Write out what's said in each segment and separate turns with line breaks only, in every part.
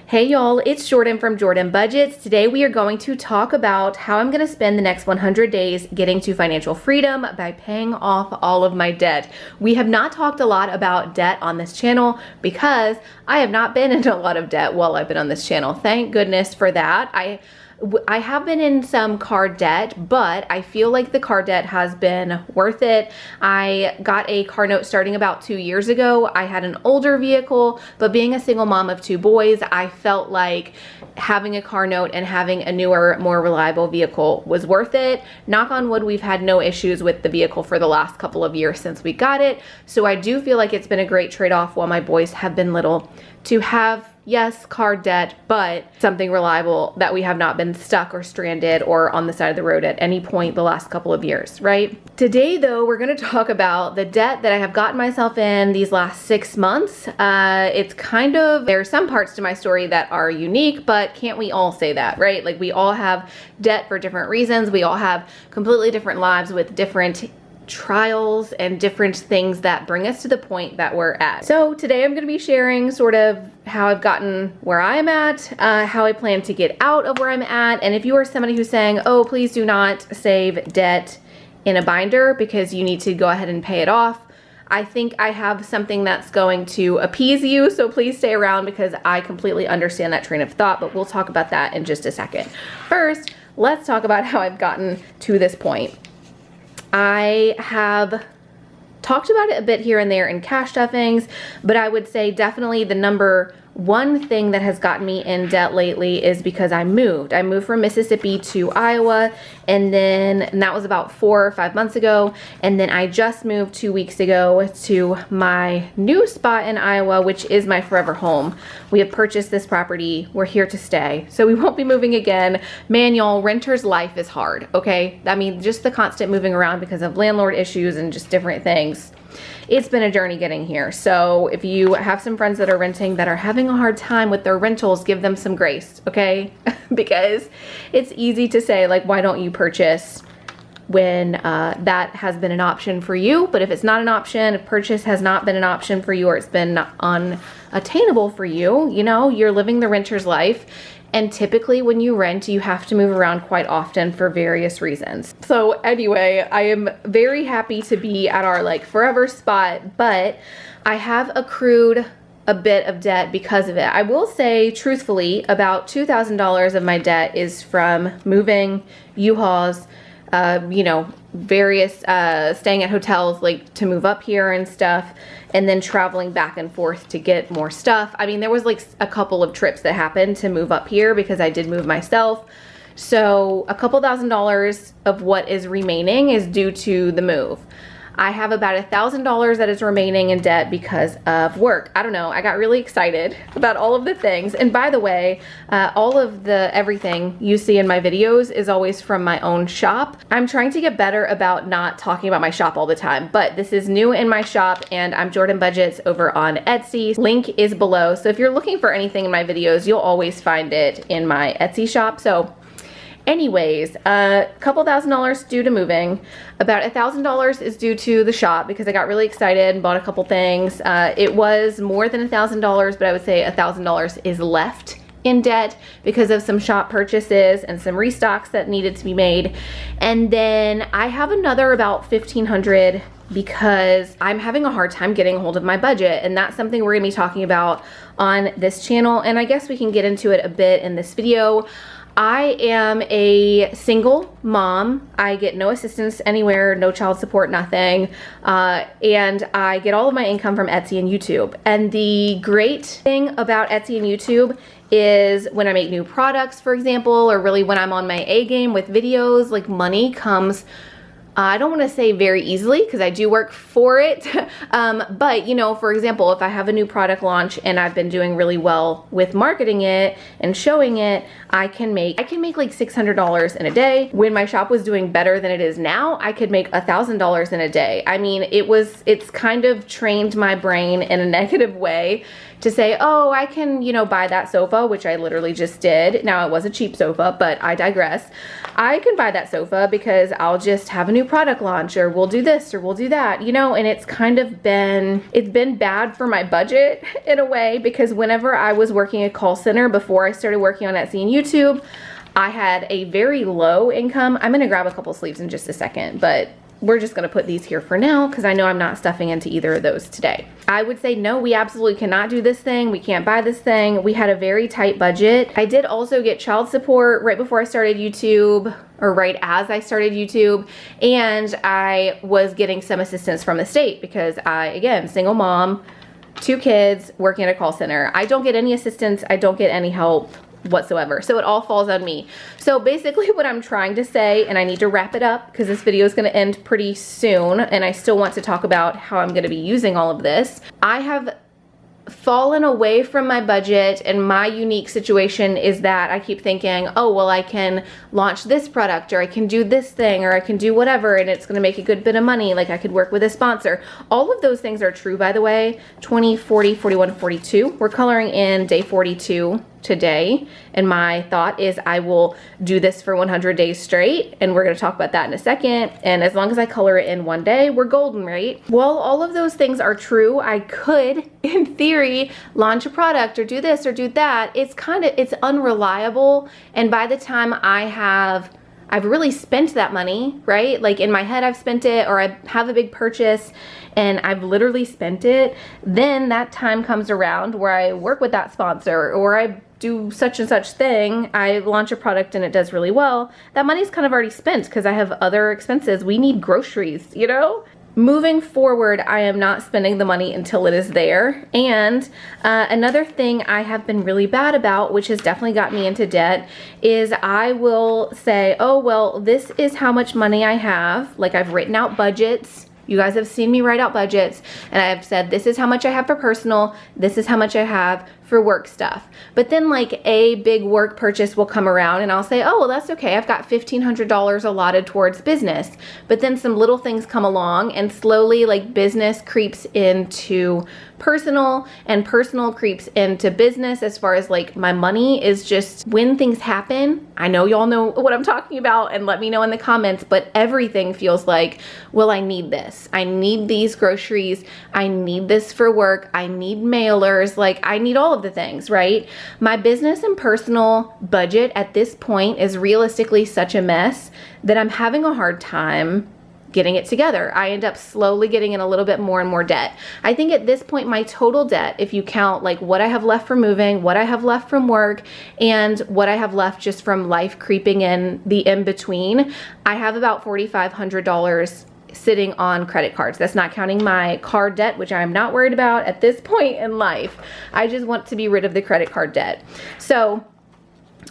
Hey y'all, it's Jordan from Jordan Budgets. Today we are going to talk about how I'm going to spend the next 100 days getting to financial freedom by paying off all of my debt. We have not talked a lot about debt on this channel because I have not been in a lot of debt while I've been on this channel. Thank goodness for that. I have been in some car debt, but I feel like the car debt has been worth it. I got a car note starting about 2 years ago. I had an older vehicle, but being a single mom of 2 boys, I felt like having a car note and having a newer, more reliable vehicle was worth it. Knock on wood, we've had no issues with the vehicle for the last couple of years since we got it. So I do feel like it's been a great trade-off while my boys have been little to have, yes, car debt, but something reliable that we have not been stuck or stranded or on the side of the road at any point the last couple of years, right? Today, though, we're going to talk about the debt that I have gotten myself in these last 6 months. It's kind of, there are some parts to my story that are unique, but can't we all say that, right? Like, we all have debt for different reasons. We all have completely different lives with different trials and different things that bring us to the point that we're at. So today I'm going to be sharing sort of how I've gotten where I'm at, how I plan to get out of where I'm at, and if you are somebody who's saying, oh, please do not save debt in a binder because you need to go ahead and pay it off, I think I have something that's going to appease you, so please stay around because I completely understand that train of thought, but we'll talk about that in just a second. First, let's talk about how I've gotten to this point. I have talked about it a bit here and there in cash stuffings, but I would say definitely the number one thing that has gotten me in debt lately is because I moved. I moved from Mississippi to Iowa, and that was about 4 or 5 months ago. And then I just moved 2 weeks ago to my new spot in Iowa, which is my forever home. We have purchased this property. We're here to stay. So we won't be moving again. Man, y'all, renter's life is hard, okay? I mean, just the constant moving around because of landlord issues and just different things. It's been a journey getting here. So if you have some friends that are renting that are having a hard time with their rentals, give them some grace, okay? Because it's easy to say, like, why don't you purchase when that has been an option for you? But if it's not an option, if purchase has not been an option for you, or it's been unattainable for you, you know, you're living the renter's life. And typically when you rent, you have to move around quite often for various reasons. So anyway, I am very happy to be at our like forever spot, but I have accrued a bit of debt because of it. I will say truthfully, about $2,000 of my debt is from moving, U-Hauls, you know, various staying at hotels like to move up here and stuff, and then traveling back and forth to get more stuff. I mean, there was like a couple of trips that happened to move up here because I did move myself. So a couple $1,000s of what is remaining is due to the move. I have about $1,000 that is remaining in debt because of work. I don't know, I got really excited about all of the things. And by the way, all of the everything you see in my videos is always from my own shop. I'm trying to get better about not talking about my shop all the time, but this is new in my shop, and I'm Jordan Budgets over on Etsy. Link is below. So if you're looking for anything in my videos, you'll always find it in my Etsy shop. So anyways, a couple $1,000s due to moving. About $1,000 is due to the shop because I got really excited and bought a couple things. It was more than $1,000, but I would say $1,000 is left in debt because of some shop purchases and some restocks that needed to be made. And then I have another about $1,500 because I'm having a hard time getting a hold of my budget, and that's something we're gonna be talking about on this channel, and I guess we can get into it a bit in this video. I am a single mom. I get no assistance anywhere, no child support, nothing. And I get all of my income from Etsy and YouTube. And the great thing about Etsy and YouTube is when I make new products, for example, or really when I'm on my A game with videos, like money comes, I don't want to say very easily because I do work for it, but you know, for example, if I have a new product launch and I've been doing really well with marketing it and showing it, I can make like $600 in a day. When my shop was doing better than it is now, I could make $1,000 in a day. I mean, it's kind of trained my brain in a negative way to say, oh, I can, you know, buy that sofa, which I literally just did. Now it was a cheap sofa, but I digress. I can buy that sofa because I'll just have a new product launch, or we'll do this or we'll do that, you know, and it's kind of been, it's been bad for my budget in a way, because whenever I was working a call center before I started working on Etsy and YouTube, I had a very low income. I'm gonna grab a couple sleeves in just a second, but we're just gonna put these here for now because I know I'm not stuffing into either of those today. I would say, no, we absolutely cannot do this thing. We can't buy this thing. We had a very tight budget. I did also get child support right before I started YouTube, or right as I started YouTube. And I was getting some assistance from the state because I, again, single mom, 2 kids, working at a call center. I don't get any assistance. I don't get any help whatsoever. So it all falls on me. So basically what I'm trying to say, and I need to wrap it up because this video is going to end pretty soon, and I still want to talk about how I'm going to be using all of this. I have fallen away from my budget, and my unique situation is that I keep thinking, oh, well, I can launch this product, or I can do this thing, or I can do whatever, and it's going to make a good bit of money. Like I could work with a sponsor. All of those things are true, by the way. 20, 40, 41, 42. We're coloring in day 42 today, and my thought is I will do this for 100 days straight, and we're going to talk about that in a second. And as long as I color it in one day, we're golden, right? Well, all of those things are true. I could, in theory, launch a product or do this or do that. It's unreliable, and by the time I've really spent that money, right? Like in my head, I've spent it, or I have a big purchase and I've literally spent it. Then that time comes around where I work with that sponsor, or I do such and such thing. I launch a product and it does really well. That money's kind of already spent because I have other expenses. We need groceries, you know? Moving forward, I am not spending the money until it is there. And another thing I have been really bad about, which has definitely got me into debt, is I will say, oh, well, this is how much money I have. Like I've written out budgets. You guys have seen me write out budgets, and I've said, this is how much I have for personal, this is how much I have for work stuff. But then like a big work purchase will come around and I'll say, oh, well, that's okay. I've got $1,500 allotted towards business. But then some little things come along, and slowly like business creeps into personal, and personal creeps into business. As far as like my money is just, when things happen, I know y'all know what I'm talking about, and let me know in the comments, but everything feels like, well, I need this. I need these groceries. I need this for work. I need mailers. Like I need all of the things, right? My business and personal budget at this point is realistically such a mess that I'm having a hard time getting it together. I end up slowly getting in a little bit more and more debt. I think at this point, my total debt, if you count like what I have left from moving, what I have left from work, and what I have left just from life creeping in the in-between, I have about $4,500 sitting on credit cards. That's not counting my card debt, which I'm not worried about at this point in life. I just want to be rid of the credit card debt. So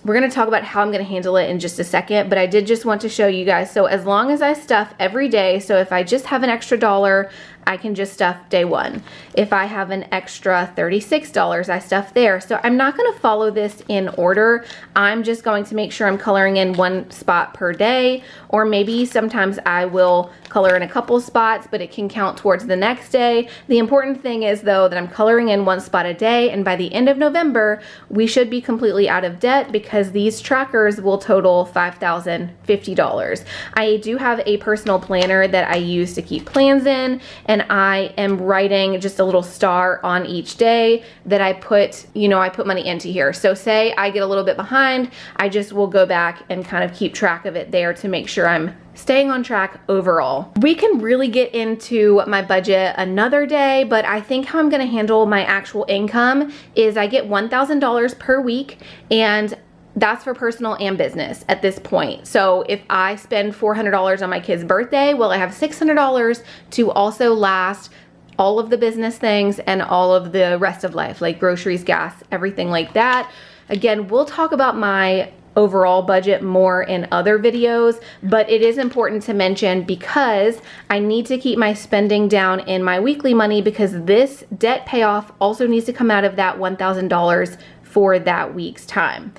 we're going to talk about how I'm going to handle it in just a second, but I did just want to show you guys. So as long as I stuff every day, so if I just have an extra $1, I can just stuff day 1. If I have an extra $36, I stuff there. So I'm not going to follow this in order. I'm just going to make sure I'm coloring in one spot per day, or maybe sometimes I will color in a couple spots, but it can count towards the next day. The important thing is though that I'm coloring in one spot a day, and by the end of November, we should be completely out of debt because these trackers will total $5,050. I do have a personal planner that I use to keep plans in, and I am writing just a little star on each day that I put, you know, I put money into here. So say I get a little bit behind, I just will go back and kind of keep track of it there to make sure I'm staying on track overall. We can really get into my budget another day, but I think how I'm gonna handle my actual income is I get $1,000 per week, and that's for personal and business at this point. So if I spend $400 on my kid's birthday, well, I have $600 to also last all of the business things and all of the rest of life, like groceries, gas, everything like that. Again, we'll talk about my overall budget more in other videos, but it is important to mention because I need to keep my spending down in my weekly money, because this debt payoff also needs to come out of that $1,000 for that week's time.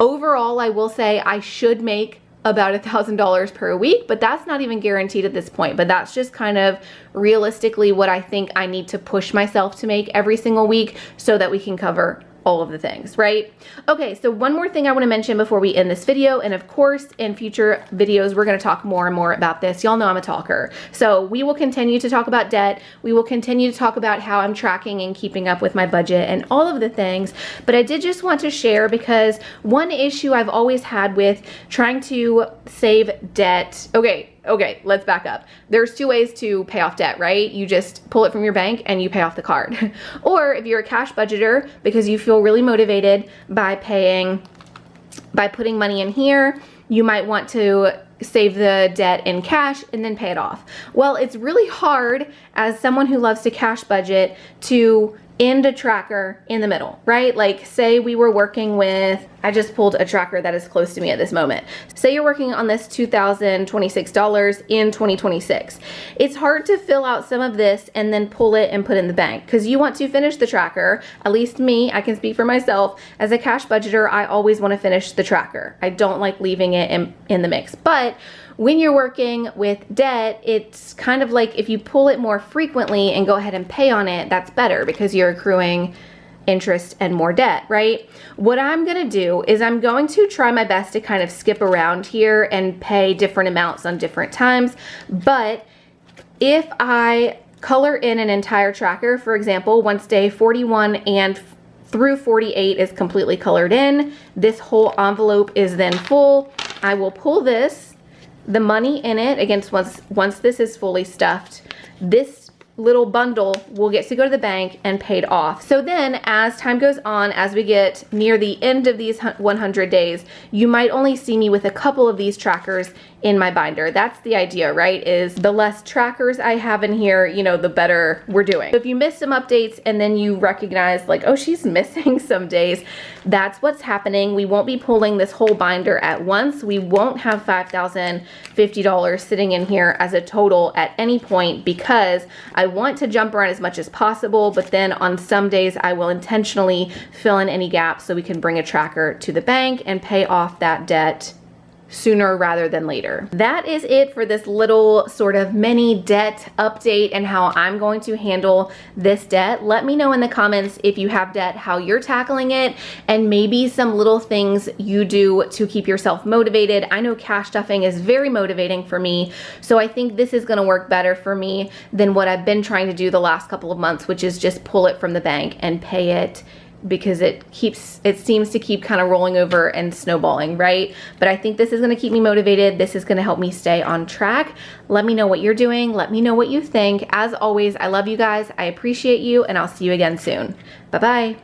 Overall, I will say I should make about $1,000 per week, but that's not even guaranteed at this point. But that's just kind of realistically what I think I need to push myself to make every single week so that we can cover all of the things, right? Okay, so one more thing I want to mention before we end this video, and of course in future videos we're going to talk more and more about this. Y'all know I'm a talker, so we will continue to talk about debt. We will continue to talk about how I'm tracking and keeping up with my budget and all of the things, but I did just want to share because one issue I've always had with trying to save debt, okay, let's back up. There's two ways to pay off debt, right? You just pull it from your bank and you pay off the card. Or if you're a cash budgeter, because you feel really motivated by putting money in here, you might want to save the debt in cash and then pay it off. Well, it's really hard as someone who loves to cash budget to end a tracker in the middle, right? Like say we were working with, I just pulled a tracker that is close to me at this moment. Say you're working on this $2,026 in 2026. It's hard to fill out some of this and then pull it and put it in the bank because you want to finish the tracker. At least me, I can speak for myself. As a cash budgeter, I always want to finish the tracker. I don't like leaving it in the mix. But when you're working with debt, it's kind of like if you pull it more frequently and go ahead and pay on it, that's better because you're accruing interest and more debt, right? What I'm gonna do is I'm going to try my best to kind of skip around here and pay different amounts on different times. But if I color in an entire tracker, for example, once day 41 and through 48 is completely colored in, this whole envelope is then full, I will pull this, the money in it, against once this is fully stuffed, this little bundle will get to go to the bank and paid off. So then as time goes on, as we get near the end of these 100 days, you might only see me with a couple of these trackers in my binder. That's the idea, right? Is the less trackers I have in here, you know, the better we're doing. So if you miss some updates and then you recognize like, oh, she's missing some days, that's what's happening. We won't be pulling this whole binder at once. We won't have $5,050 sitting in here as a total at any point because I want to jump around as much as possible, but then on some days I will intentionally fill in any gaps so we can bring a tracker to the bank and pay off that debt sooner rather than later. That is it for this little sort of mini debt update and how I'm going to handle this debt. Let me know in the comments if you have debt, how you're tackling it, and maybe some little things you do to keep yourself motivated. I know cash stuffing is very motivating for me, so I think this is gonna work better for me than what I've been trying to do the last couple of months, which is just pull it from the bank and pay it because it seems to keep kind of rolling over and snowballing, right? But I think this is gonna keep me motivated. This is gonna help me stay on track. Let me know what you're doing. Let me know what you think. As always, I love you guys. I appreciate you, and I'll see you again soon. Bye-bye.